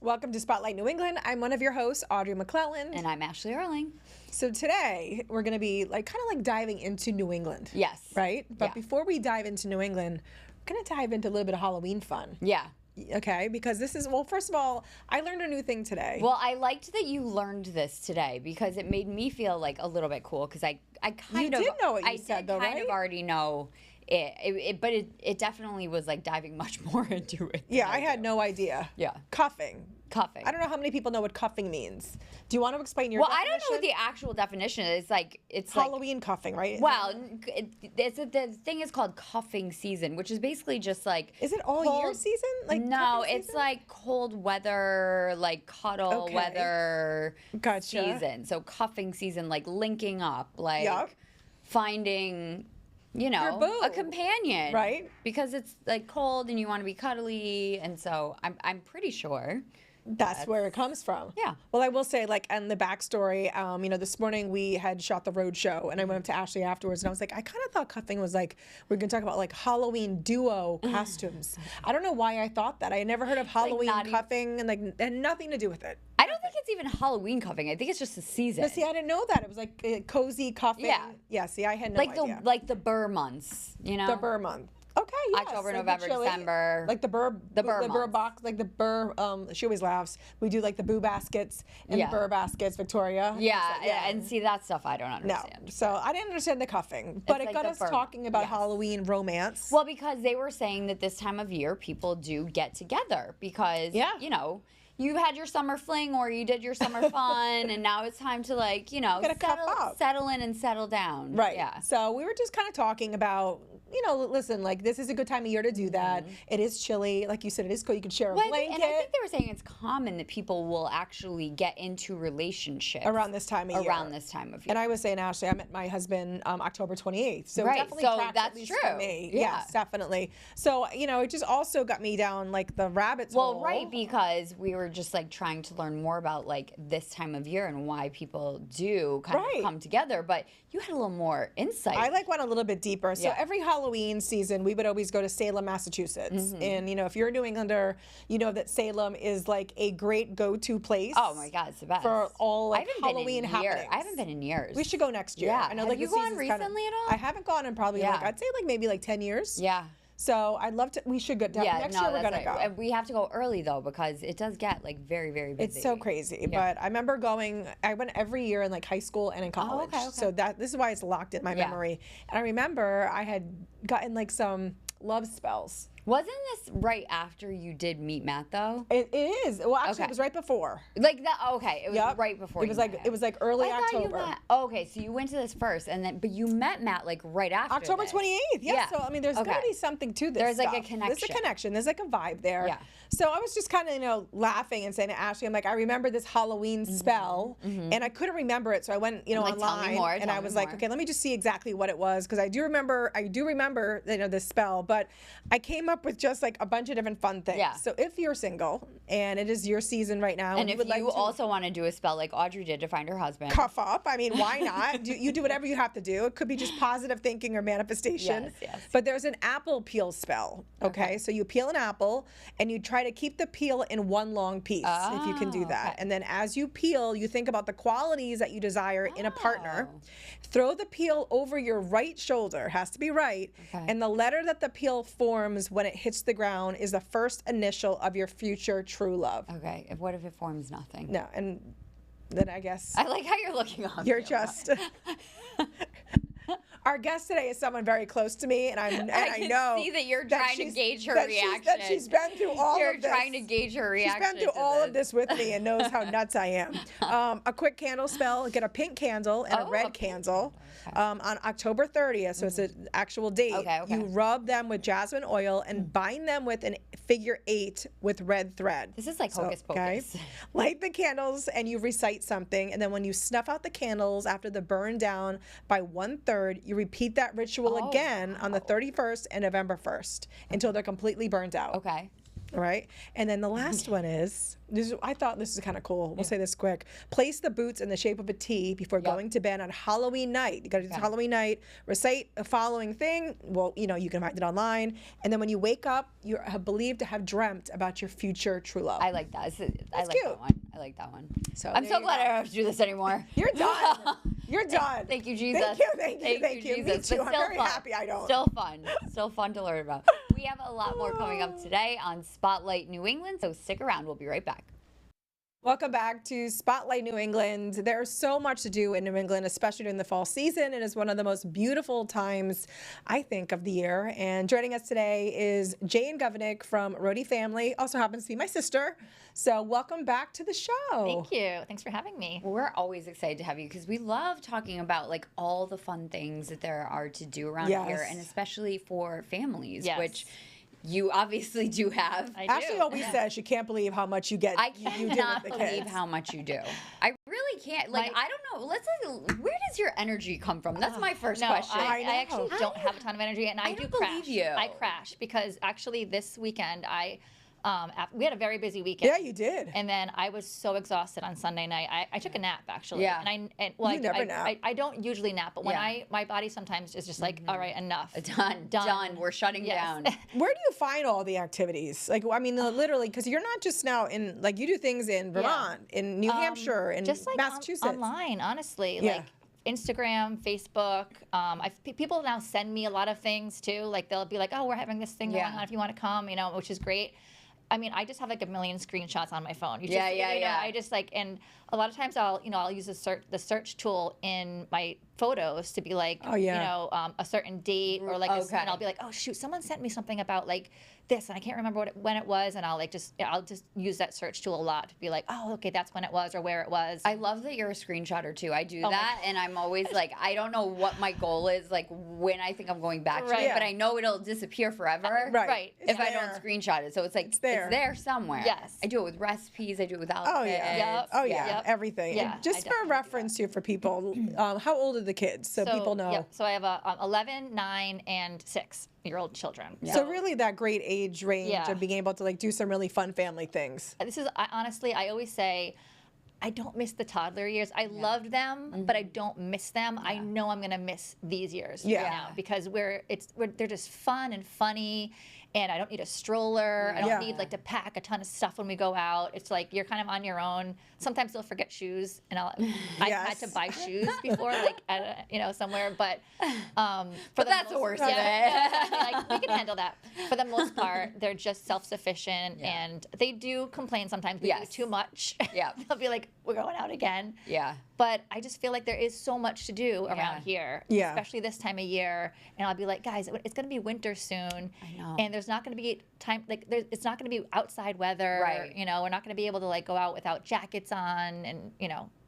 Welcome to Spotlight New England. I'm one of your hosts, Audrey McClellan. And I'm Ashley Erling. So today we're going to be kind of diving into New England. Yes. Right? But before we dive into New England, we're going to dive into a little bit of Halloween fun. Yeah. Okay, because this is, well, first of all, I learned a new thing today. Well, I liked that you learned this today because it made me feel like a little bit cool because I kind of did know what you said, though, I kind right? of already know but it definitely was like diving much more into it. Yeah, I had no idea. Yeah. Cuffing. Cuffing. I don't know how many people know what cuffing means. Do you want to explain your definition? definition? I don't know what the actual definition is. It's Halloween cuffing, right? Well, the thing is called cuffing season, which is basically just like. Is it all year season? No, it's like cold weather, like cuddle weather season. So cuffing season, like linking up, like finding, a companion, right? Because it's like cold and you want to be cuddly, and so I'm pretty sure. That's where it comes from. Yeah. Well, I will say, and the backstory, this morning we had shot the road show, and I went up to Ashley afterwards, and I was like, I kind of thought cuffing was we're going to talk about Halloween duo costumes. I don't know why I thought that. I had never heard of Halloween cuffing, and had nothing to do with it. I don't think it's even Halloween cuffing. I think it's just the season. But see, I didn't know that. It was cozy cuffing. Yeah. Yeah, see, I had no idea. Like the Burr months, The Burr month. Okay, yes. October, November, December. Like the Burr box, like the Burr, she always laughs. We do the Boo baskets and the Burr baskets, Victoria. Yeah, and see, that stuff I don't understand. No, so I didn't understand the cuffing, but it got us talking about Halloween romance. Well, because they were saying that this time of year people do get together because, you had your summer fling or you did your summer fun, and now it's time to settle in and settle down. Right. Yeah. So we were just kind of talking about, listen, this is a good time of year to do that. It is chilly, like you said, it is cool. You can share a blanket. And I think they were saying it's common that people will actually get into relationships around this time of year. And I was saying, Ashley, I met my husband October 28th, so definitely tracks, that's at least true for me. Yeah. Yes, definitely. So it just also got me down the rabbit's hole. Well, right, because we were just trying to learn more about this time of year and why people do kind of come together, but you had a little more insight. I went a little bit deeper. So every Halloween season, we would always go to Salem, Massachusetts. And, if you're a New Englander, you know that Salem is a great go-to place. Oh my God, it's the best. For all Halloween happenings. I haven't been in years. We should go next year. Yeah. I know, Have you gone recently at all? I haven't gone in probably I'd say maybe 10 years. Yeah. So I'd love to. We should go. Next year we're gonna go. We have to go early though because it does get very, very busy. It's so crazy. Yeah. But I remember going. I went every year in high school and in college. Okay. So this is why it's locked in my memory. And I remember I had gotten some love spells. Wasn't this right after you did meet Matt though? It is. Well, actually, it was right before. Okay, it was right before. It was early October. Okay, so you went to this first, but you met Matt right after. October 28th. Yeah. So there's got to be something to this. There's a connection. There's a connection. There's a vibe there. Yeah. So I was just kind of laughing and saying to Ashley, I'm I remember this Halloween spell, and I couldn't remember it, so I went online tell me more, and I was okay, let me just see exactly what it was because I do remember this spell, but I came up with just a bunch of different fun things. Yeah. So if you're single and it is your season right now, and if you also want to do a spell like Audrey did to find her husband, cuff up. Why not? You do whatever you have to do. It could be just positive thinking or manifestation. Yes. But there's an apple peel spell. Okay. So you peel an apple and you try to keep the peel in one long piece if you can do that. And then as you peel, you think about the qualities that you desire in a partner. Throw the peel over your right shoulder, has to be right, and the letter that the peel forms when it hits the ground is the first initial of your future true love. Okay. What if it forms nothing? No, and then I guess I like how you're looking on. You're just. Our guest today is someone very close to me, and I know see that you're trying to gauge her reaction. That she's been through all of this. You're trying to gauge her reaction. She's been through all of this with me and knows how nuts I am. A quick candle spell: get a pink candle and a red candle. On October 30th, so it's an actual date. Okay. You rub them with jasmine oil and bind them with a figure 8 with red thread. This is hocus pocus. Okay? Light the candles and you recite something, and then when you snuff out the candles after the burn down by 1/3, you repeat that ritual again on the 31st and November 1st until they're completely burnt out. Okay. All right. And then the last one is, I thought this is kind of cool. We'll say this quick. Place the boots in the shape of a T before going to bed on Halloween night. You got to do this Halloween night. Recite the following thing. Well, you can find it online. And then when you wake up, you are believed to have dreamt about your future true love. I like that. I like cute. that one. I like that one. So I'm so glad I don't have to do this anymore. You're done. You're done. Thank you, Jesus. Thank you, Jesus. Me too. But I'm very happy I don't. Still fun to learn about. We have a lot more coming up today on Spotlight New England, so stick around. We'll be right back. Welcome back to Spotlight New England. There's so much to do in New England, especially during the fall season. It is one of the most beautiful times, I think, of the year. And joining us today is Jane Govednik from Rhody family, also happens to be my sister. So welcome back to the show. Thank you. Thanks for having me. We're always excited to have you because we love talking about like all the fun things that there are to do around here, and especially for families, which you obviously do have. Ashley always says she can't believe how much you get. I cannot believe how much you do. I really can't. Like, I don't know. Where does your energy come from? That's my first question. I actually don't have a ton of energy, and I do crash. Believe you. I crash because actually this weekend we had a very busy weekend. Yeah, you did. And then I was so exhausted on Sunday night. I took a nap actually. Yeah. You never nap. I don't usually nap, but when my body sometimes is just like, all right, enough. Done. We're shutting down. Where do you find all the activities? Like, I mean, literally, because you're not just now in, like, you do things in Vermont, in New Hampshire, in just like Massachusetts. Online, honestly. Like Instagram, Facebook. People now send me a lot of things too. Like they'll be like, oh, we're having this thing going on if you want to come, which is great. I mean, I just have like a million screenshots on my phone. I just like, and a lot of times I'll use the search tool in my photos to be like, a certain date or like, and I'll be like, oh shoot, someone sent me something about like this, and I can't remember when it was, and I'll just use that search tool a lot to be like, oh, okay, that's when it was or where it was. I love that you're a screenshotter too. I do that, and I'm always like, I don't know what my goal is, like when I think I'm going back to it, but I know it'll disappear forever. Right. If I don't screenshot it, so it's like it's there somewhere. Yes. I do it with recipes. I do it with outfits. Oh yeah. Yep. Everything. Yeah, and just for reference here for people, how old are the kids so people know? Yep. So I have 11, 9, and 6-year-old children. Yeah. So really that great age range of being able to like do some really fun family things. Honestly, I always say, I don't miss the toddler years. I loved them, but I don't miss them. I know I'm gonna miss these years now because they're just fun and funny, and I don't need a stroller. I don't need like to pack a ton of stuff when we go out. It's like you're kind of on your own. Sometimes they'll forget shoes, and I've had to buy shoes before, like at somewhere. But that's the worst of it. Like, we can handle that. For the most part, they're just self-sufficient, and they do complain sometimes. We do too much. Yeah, they'll be like, we're going out again. Yeah. But I just feel like there is so much to do around here, especially this time of year. And I'll be like, guys, it's going to be winter soon. I know. And there's not going to be time, like, it's not going to be outside weather. Right. We're not going to be able to, like, go out without jackets on and,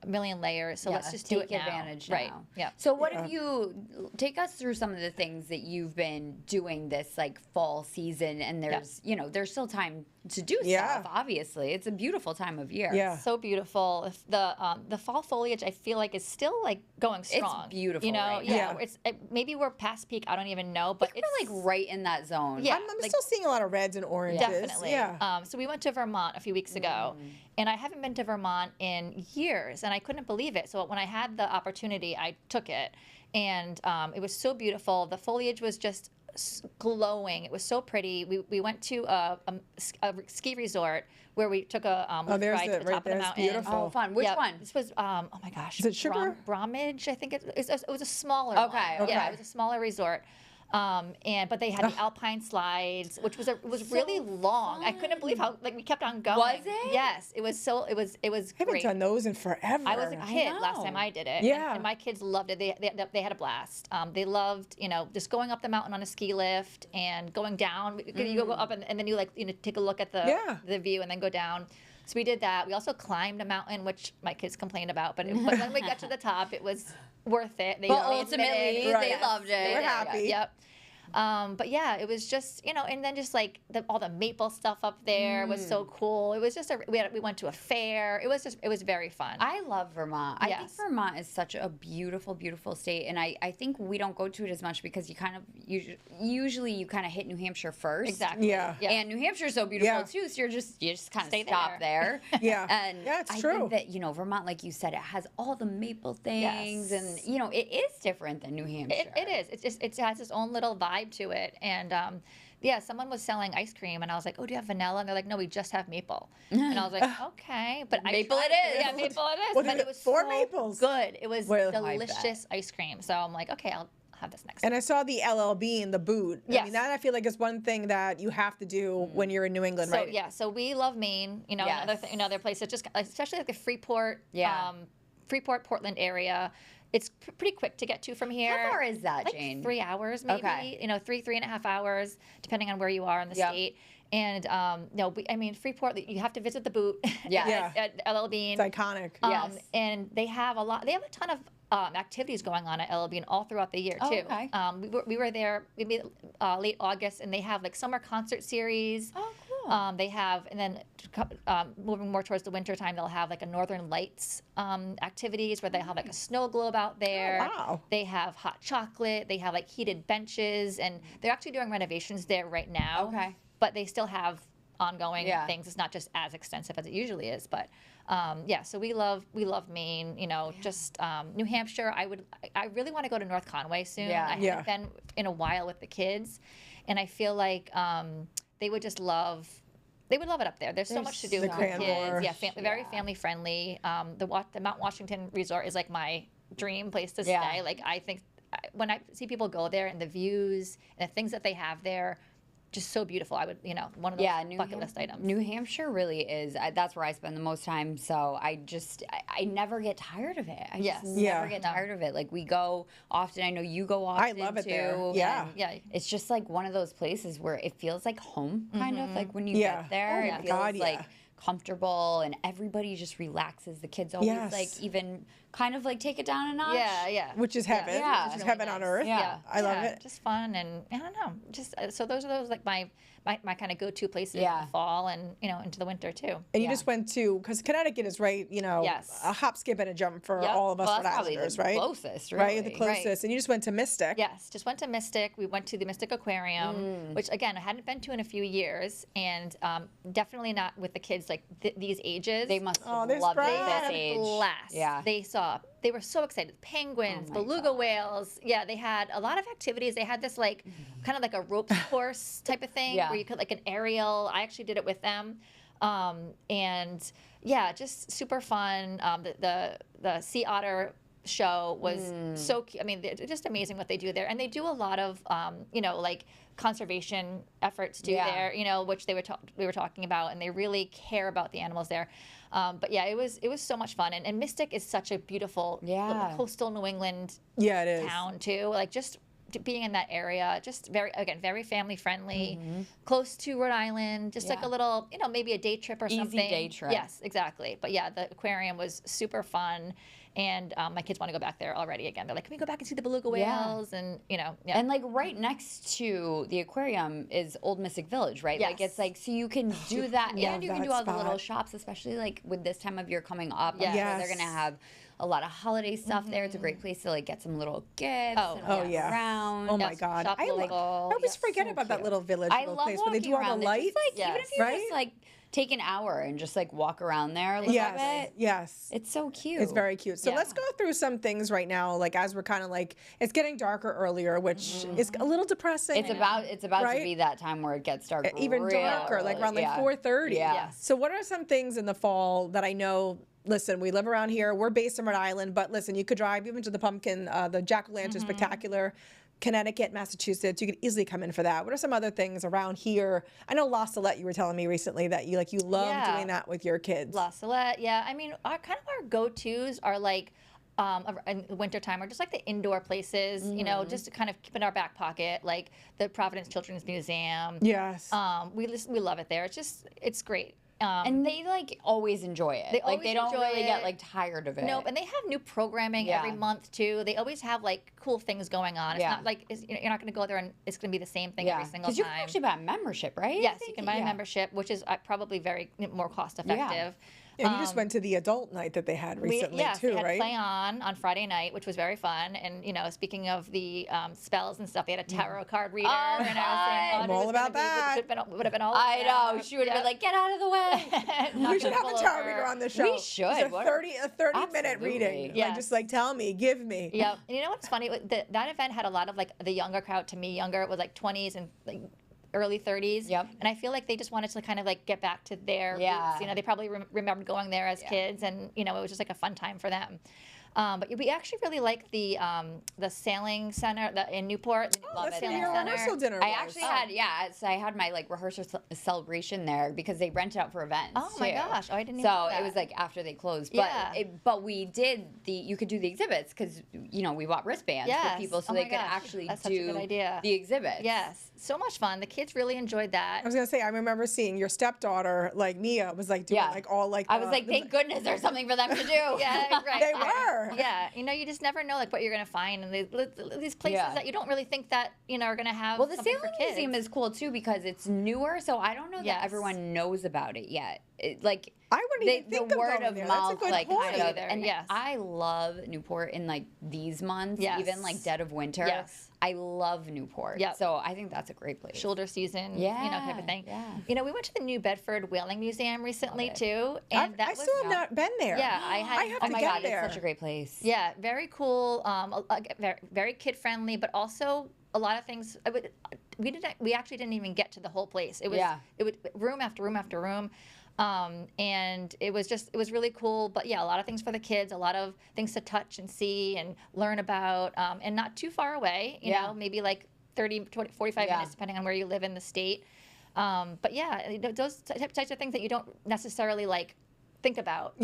a million layers. So let's just do it now. Take advantage now. Right. Yeah. So what have you, take us through some of the things that you've been doing this, like, fall season, and there's, there's still time to do stuff, obviously. It's a beautiful time of year. Yeah. So beautiful. The fall foliage, I feel like, is still like going strong. It's beautiful. It's maybe we're past peak. I don't even know, but we're like right in that zone. Yeah, I'm still seeing a lot of reds and oranges. Definitely. Yeah. So we went to Vermont a few weeks ago, and I haven't been to Vermont in years, and I couldn't believe it. So when I had the opportunity, I took it, and it was so beautiful. The foliage was just glowing. It was so pretty. We went to a ski resort where we took a ride to the top of the mountain. Beautiful. Oh, fun. Which one? This was oh my gosh. Is it Sugar? Bromwich, I think it was a smaller one. Yeah, it was a smaller resort. But they had the alpine slides, which was really long. Fun. I couldn't believe how we kept on going. Was it? Yes, it was I haven't great. done those in forever. I was a kid last time I did it. Yeah. And my kids loved it. They had a blast. They loved, just going up the mountain on a ski lift and going down. You go up and then you take a look at the view and then go down. So we did that. We also climbed a mountain, which my kids complained about, but when we got to the top, it was worth it. Ultimately, they loved it. They were happy. Yep. But yeah, it was just, and then just like all the maple stuff up there was so cool. It was just we went to a fair. It was very fun. I love Vermont. I think Vermont is such a beautiful, beautiful state, and I think we don't go to it as much because you kind of usually you kind of hit New Hampshire first. Exactly. Yeah. And New Hampshire is so beautiful too, so you just kind of stop there. Yeah. And it's I true. think that Vermont, like you said, it has all the maple things, and it is different than New Hampshire. It is. It has its own little vibe to it, and someone was selling ice cream, and I was like, "Oh, do you have vanilla?" And they're like, "No, we just have maple." And I was like, "Okay," but maple it is. Yeah, maple it is. Well, but it was four so maples. good. It was Well, delicious ice cream. So I'm like, "Okay, I'll have this next." And I saw the LLB in the boot. I mean, that I feel like is one thing that you have to do when you're in New England, right? So we love Maine. Another place. It's just especially like the Freeport, Portland area. It's pretty quick to get to from here. How far is that, like Jane? 3 hours, maybe. Okay. 3.5 hours, depending on where you are in the state. And Freeport, you have to visit the boot at LL Bean. It's iconic. Yes. And they have a ton of activities going on at LL Bean all throughout the year too. Okay. We were there maybe late August, and they have like summer concert series. Oh, cool. They have, and then moving more towards the winter time, they'll have like a Northern Lights activities where they have like a snow globe out there. Oh, wow. They have hot chocolate. They have like heated benches, and they're actually doing renovations there right now. Okay. But they still have ongoing things. It's not just as extensive as it usually is, but so we love Maine. Just New Hampshire. I really want to go to North Conway soon. Yeah. I haven't been in a while with the kids, and I feel like they would love it up there. There's so much to do with kids. Yeah, very family friendly. The Mount Washington Resort is like my dream place to stay. Like I think when I see people go there and the views and the things that they have there, just so beautiful. I would, one of those bucket list items. New Hampshire really is. That's where I spend the most time. So I never get tired of it. I just never get tired of it. Like we go often. I know you go often. I love it too. there. Yeah. It's just like one of those places where it feels like home, kind of like when you get there. It feels like comfortable, and everybody just relaxes. The kids always like even kind of like take it down a notch. Yeah. Which is heaven. Yeah. Which is really heaven nice. on earth. Yeah. I love it. Just fun, and I don't know. Just so those are like my kind of go-to places in the fall and into the winter too. And you just went to, because Connecticut is right, a hop, skip, and a jump for all of us Rhode Islanders, right? Closest, really. Right, the closest. And you just went to Mystic. Yes, just went to Mystic. We went to the Mystic Aquarium, which again I hadn't been to in a few years, and definitely not with the kids like these ages. They must have loved it at this age. Blast. Yeah. They were so excited. Penguins, beluga whales. Yeah, they had a lot of activities. They had this like kind of like a ropes course type of thing where you could like an aerial. I actually did it with them. And yeah, just super fun. The sea otter show was so cute. I mean, they're just amazing what they do there. And they do a lot of, like conservation efforts too there, which we were talking about, and they really care about the animals there. But yeah, it was so much fun. And Mystic is such a beautiful little coastal New England town too. Like just being in that area, just very family friendly, close to Rhode Island, just like a little, maybe a day trip or something. Easy day trip. Yes, exactly. But yeah, the aquarium was super fun. And my kids want to go back there already again. They're like, can we go back and see the beluga whales? And, And like right next to the aquarium is Old Mystic Village, right? Yes. Like it's like, so you can do that. And you can do all the little spot. shops, especially like with this time of year coming up. Yes. I'm sure they're going to have a lot of holiday stuff there. It's a great place to like get some little gifts and walk around. Oh my God. Shop I local. always forget about that little village, I little love place where they walking do all around. the lights. Just, like, even if you just like take an hour and just like walk around there a little bit. Yes. It's so cute. It's very cute. So let's go through some things right now, like as we're kind of like, it's getting darker earlier, which is a little depressing. It's about to be that time where it gets dark even darker, early. like around like 4:30. Yeah. Yes. So what are some things in the fall that I know, listen, we live around here, we're based in Rhode Island, but listen, you could drive even to the pumpkin, the jack-o'-lantern spectacular, Connecticut, Massachusetts, you could easily come in for that. What are some other things around here? I know La Salette, you were telling me recently that you love doing that with your kids. La Salette, yeah. I mean, our go-tos are like in the wintertime are just like the indoor places, just to kind of keep in our back pocket, like the Providence Children's Museum. Yes. We love it there. It's great. And they like always enjoy it. They don't really get like tired of it. Nope. And they have new programming every month too. They always have like cool things going on. It's not like you're not going to go there and it's going to be the same thing every single time. Because you can actually buy a membership, right? Yes, you can buy a membership, which is probably very more cost effective. And you just went to the adult night that they had recently too, they had right? Play On Friday night, which was very fun. And speaking of the spells and stuff, they had a tarot card reader. And I was I'm all about that. Would have been all. I know. She would have been like, "Get out of the way." We should have a tarot reader on the show. We should. It's a 30-minute reading. Yes. Like, just like tell me, give me. Yep. And you know what's funny? That event had a lot of like the younger crowd. To me, younger, it was like 20s and like early 30s. Yep. And I feel like they just wanted to kind of like get back to their roots. They probably remembered going there as kids, and it was just like a fun time for them. But we actually really like the sailing center in Newport. That's where your rehearsal dinner was. I actually had, so I had my like rehearsal celebration there because they rent it out for events. Oh my gosh, I didn't even know that. So it was like after they closed. But we did you could do the exhibits because, we bought wristbands for people so they could actually do the exhibits. Yes, so much fun. The kids really enjoyed that. I was going to say, I remember seeing your stepdaughter, like Mia, was like doing like all like. I was like, thank goodness there's something for them to do. Yeah, right. They were. Yeah, you just never know like what you're gonna find in these places that you don't really think that are gonna have. Well, the something Sailing for kids. Museum is cool too because it's newer, so I don't know that everyone knows about it yet. I wouldn't even think the of word going of there. mouth, That's a good like point. kind of. And I love Newport in like these months, even like dead of winter. Yes. I love Newport. Yep. So I think that's a great place. Shoulder season, type of thing. Yeah. We went to the New Bedford Whaling Museum recently too, and I still have not been there. Yeah, I have oh to my get God, there. it's such a great place. Yeah, very cool. Very, very kid friendly, but also a lot of things. We actually didn't even get to the whole place. It was room after room after room. And it was really cool, but a lot of things for the kids, a lot of things to touch and see and learn about, and not too far away, maybe like 30, 20, 45 minutes, depending on where you live in the state. But those types of things that you don't necessarily like think about,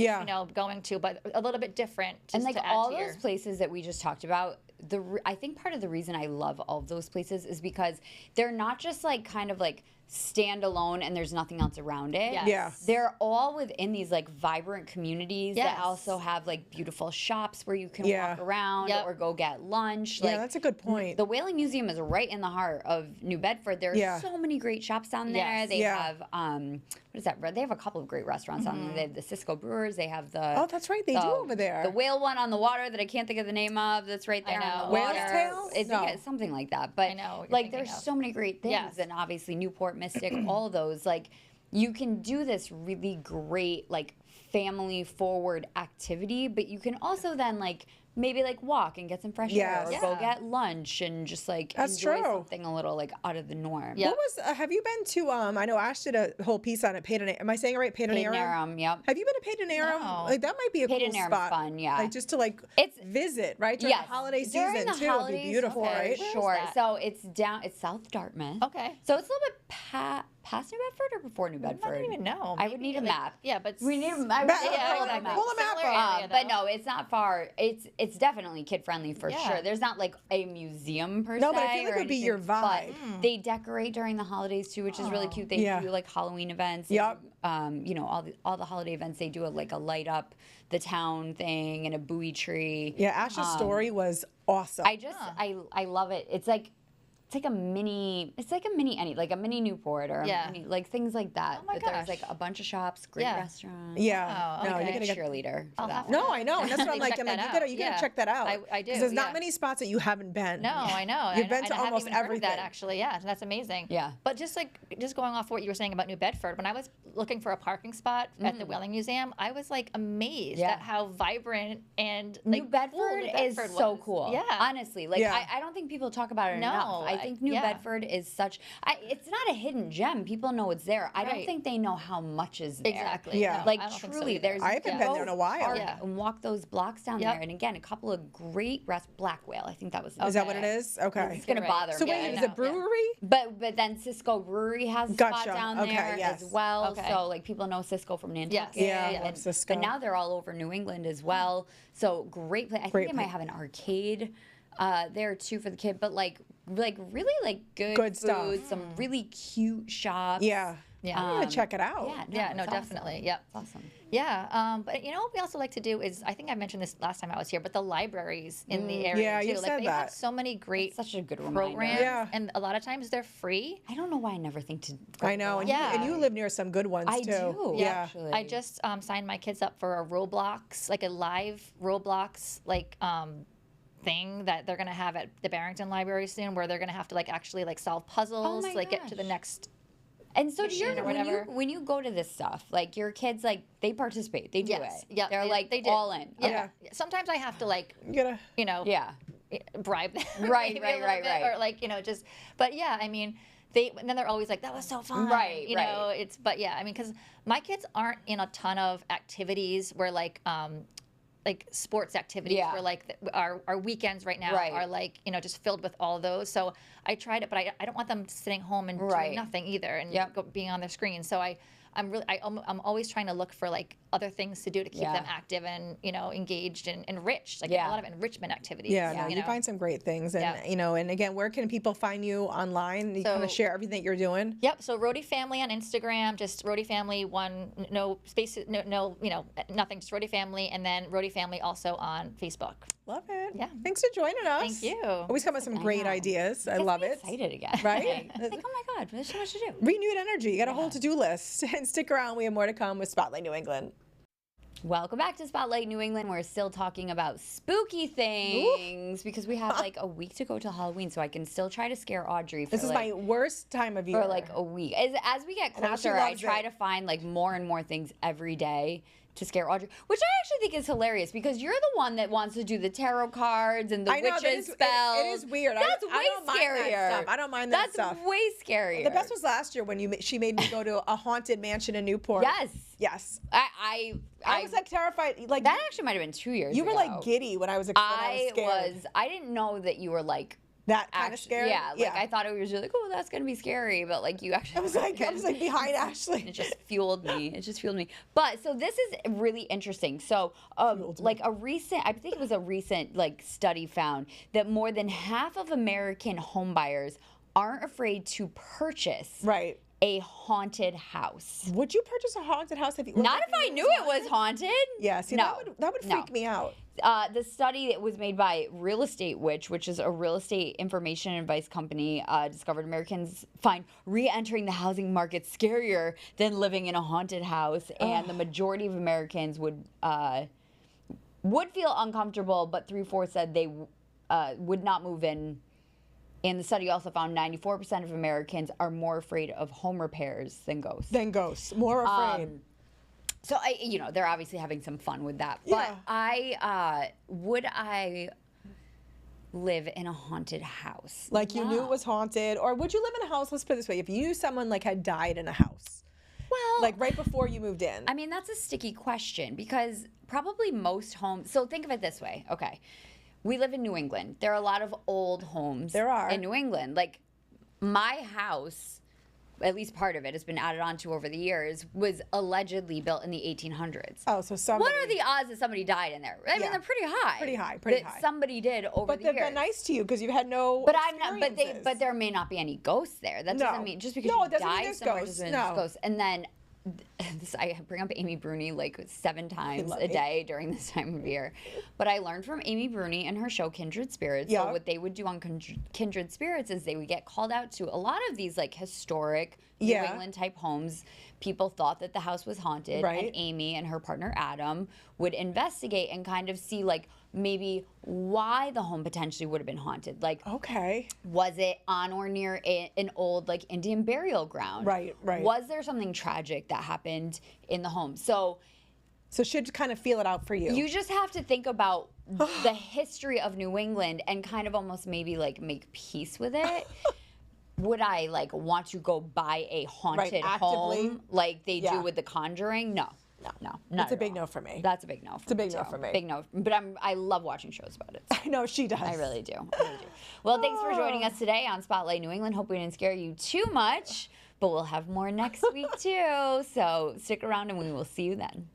going to, but a little bit different. And like all those places that we just talked about, I think part of the reason I love all of those places is because they're not just like kind of like stand alone and there's nothing else around it. Yes. Yeah. They're all within these like vibrant communities that also have like beautiful shops where you can walk around or go get lunch. Yeah, that's a good point. The Whaling Museum is right in the heart of New Bedford. There are so many great shops down there. Yes. They have what is that? They have a couple of great restaurants down there. They have the Cisco Brewers. They have the that's right, they do over there. The whale one on the water that I can't think of the name of. That's right there on the Whale's water. Tail? It's something like that. But I know what you're like thinking there's of. so many great things, and obviously Newport, Mystic, all of those. Like you can do this really great like family forward activity, but you can also then like maybe like walk and get some fresh air or go get lunch and just like enjoy something a little like out of the norm. What was have you been to I know Ash did a whole piece on it, am I saying it right? Peyton-Aram? Yep. Have you been to Peyton-Aram? No. Like that might be a cool spot. Fun, Like just to like visit, right? During the holiday season too. It'd be beautiful, right? Sure. So it's South Dartmouth. Okay. So it's a little bit past New Bedford or before New Bedford? I don't even know. I would need a map. Yeah, but we need a map. Pull a map up. But no, it's not far. It's definitely kid friendly for sure. There's not like a museum per se. No, but I feel like it would be your vibe. But they decorate during the holidays too, which is really cute. They do like Halloween events. Yep. And, all the holiday events. They do a light up the town thing and a buoy tree. Yeah, Ash's story was awesome. I love it. It's like a mini Newport or a mini, like things like that. Oh my but gosh. there's like a bunch of shops, great restaurants. Yeah. Oh, No, okay. you're gonna get cheerleader for that. No, I know. And that's what I'm like. You gotta check that out. I do. Because there's not many spots that you haven't been. No, I know. You've been to I haven't almost even heard of everything. that actually. Yeah, that's amazing. Yeah. But just going off what you were saying about New Bedford, when I was looking for a parking spot at the Whaling Museum, I was like amazed at how vibrant and New Bedford is so cool. Yeah. Honestly, like I don't think people talk about it enough. I think New Bedford is such. It's not a hidden gem. People know it's there. I don't think they know how much is there. Exactly. Yeah. Like I don't think so truly, either. there's. I haven't been there in a while. And walk those blocks down there, and again, a couple of great Black Whale. I think that was. Is that what it is? Okay. It's gonna bother me. So wait, is it brewery? But then Cisco Brewery has a spot down there as well. Okay. So like people know Cisco from Nantucket. Yeah, I love Cisco. But now they're all over New England as well. So great place. I think they might have an arcade there too for the kid. But like really like good food, stuff. some really cute shops. Yeah. Yeah. I'm gonna check it out. Yeah, no, definitely. Awesome. Yep. It's awesome. Yeah, but you know what we also like to do is, I think I mentioned this last time I was here, but the libraries in the area Yeah, too. you Like said they that. have so many great Such a good programs, reminder. Yeah. and a lot of times they're free. I don't know why I never think to. I know, and, Yeah. you live near some good ones I too. do. Yeah. Actually. I just signed my kids up for a Roblox, like a live Roblox, like thing that they're gonna have at the Barrington Library soon, where they're gonna have to like actually like solve puzzles, my like get to the gosh. next. And so do mission or when you whatever. when you go to this stuff, like your kids, like they participate, they do Yes. it. Yeah, They're like they do. all in. Yeah. Sometimes I have to like, You gotta. you know, Yeah. bribe them. Right, maybe a right, little right, bit, right. Or like, you know, just, but yeah, I mean, and then they're always like, that was so fun. Right, You know, but yeah, I mean, because my kids aren't in a ton of activities where like sports activities Yeah. where like our weekends right now Right. are like, you know, just filled with all those. So I tried it, but I don't want them sitting home and Right. doing nothing either and Yep. being on their screen. So I'm always trying to look for like other things to do to keep Yeah. them active and, you know, engaged and enriched, like Yeah. a lot of enrichment activities. Yeah, no, you know. find some great things, and Yeah. you know, and again, where can people find you online? You kind of So- share everything that you're doing. Yep. So Rhody Family on Instagram, just Rhody Family, no spaces, no, you know, nothing, just Rhody Family, and then Rhody Family also on Facebook. Love it. Yeah. Thanks for joining us. Thank you. Always come up with some great know. ideas. I Gets love me it. Excited again. Right? It's like, oh my God, there's so much to do. Renewed energy. You got a whole to-do list. And stick around. We have more to come with Spotlight New England. Welcome back to Spotlight New England. We're still talking about spooky things because we have like a week to go till Halloween, so I can still try to scare Audrey for This is my worst time of year. for like a week. As we get now she closer, I loves try it. to find like more and more things every day to scare Audrey, which I actually think is hilarious because you're the one that wants to do the tarot cards and the I know, that witches is- spells. it is weird. That's I way don't mind that scarier. stuff. I don't mind that That's stuff. way scarier. The best was last year when she made me go to a haunted mansion in Newport. Yes. Yes. I I was like terrified. Like that actually might have been 2 years you were ago. like giddy when I was a kid. I was scared. I didn't know that you were like That kind of scared. Yeah, like I thought it was just like, oh, that's gonna be scary, but like you actually. I was like behind Ashley. It just fueled me. It just fueled me. But so this is really interesting. So, like I think it was a recent like study found that more than half of American homebuyers aren't afraid to purchase Right. a haunted house. Would you purchase a haunted house if you? Not if I knew it was haunted. Yeah. See, No. that would No. freak me out. The study that was made by Real Estate Witch, which is a real estate information and advice company, discovered Americans find re-entering the housing market scarier than living in a haunted house, and the majority of Americans would feel uncomfortable, but 3/4 said they would not move in. And the study also found 94% of Americans are more afraid of home repairs than ghosts. More afraid. So they're obviously having some fun with that. Yeah. But would I live in a haunted house? Like you knew it was haunted, or would you live in a house? Let's put it this way: if you knew someone like had died in a house, Well, like right before you moved in. I mean, that's a sticky question because probably most homes. So think of it this way. Okay. We live in New England. There are a lot of old homes There are. in New England. Like my house, at least part of it has been added onto over the years, was allegedly built in the 1800s. Oh, so somebody. What are the odds that somebody died in there? I mean, Yeah. they're pretty high. Pretty high. That somebody did over But the they've years. been nice to you because you've had no. But I'm not. experiences. But there may not be any ghosts there. That doesn't No. mean just because No, you it doesn't mean die there's somewhere ghosts. doesn't mean No. there's ghosts. And then I bring up Amy Bruni like 7 times love a Amy. day during this time of year. But I learned from Amy Bruni and her show Kindred Spirits. Yeah. So what they would do on Kindred Spirits is they would get called out to a lot of these like historic New Yeah. England type homes. People thought that the house was haunted, Right. and Amy and her partner Adam would investigate and kind of see like maybe why the home potentially would have been haunted. Like Okay. was it on or near an old like Indian burial ground? Right. Was there something tragic that happened in the home? So should kind of feel it out for you. you just have to think about the history of New England and kind of almost maybe like make peace with it. Would I like want to go buy a haunted actively? home like they Yeah. do with The Conjuring? No. Not It's a at big all. no for me. That's a big no. It's a big no for me. Big no. But I love watching shows about it. So. I know she does. I really do. Well, thanks for joining us today on Spotlight New England. Hope we didn't scare you too much, but we'll have more next week too. So stick around and we will see you then.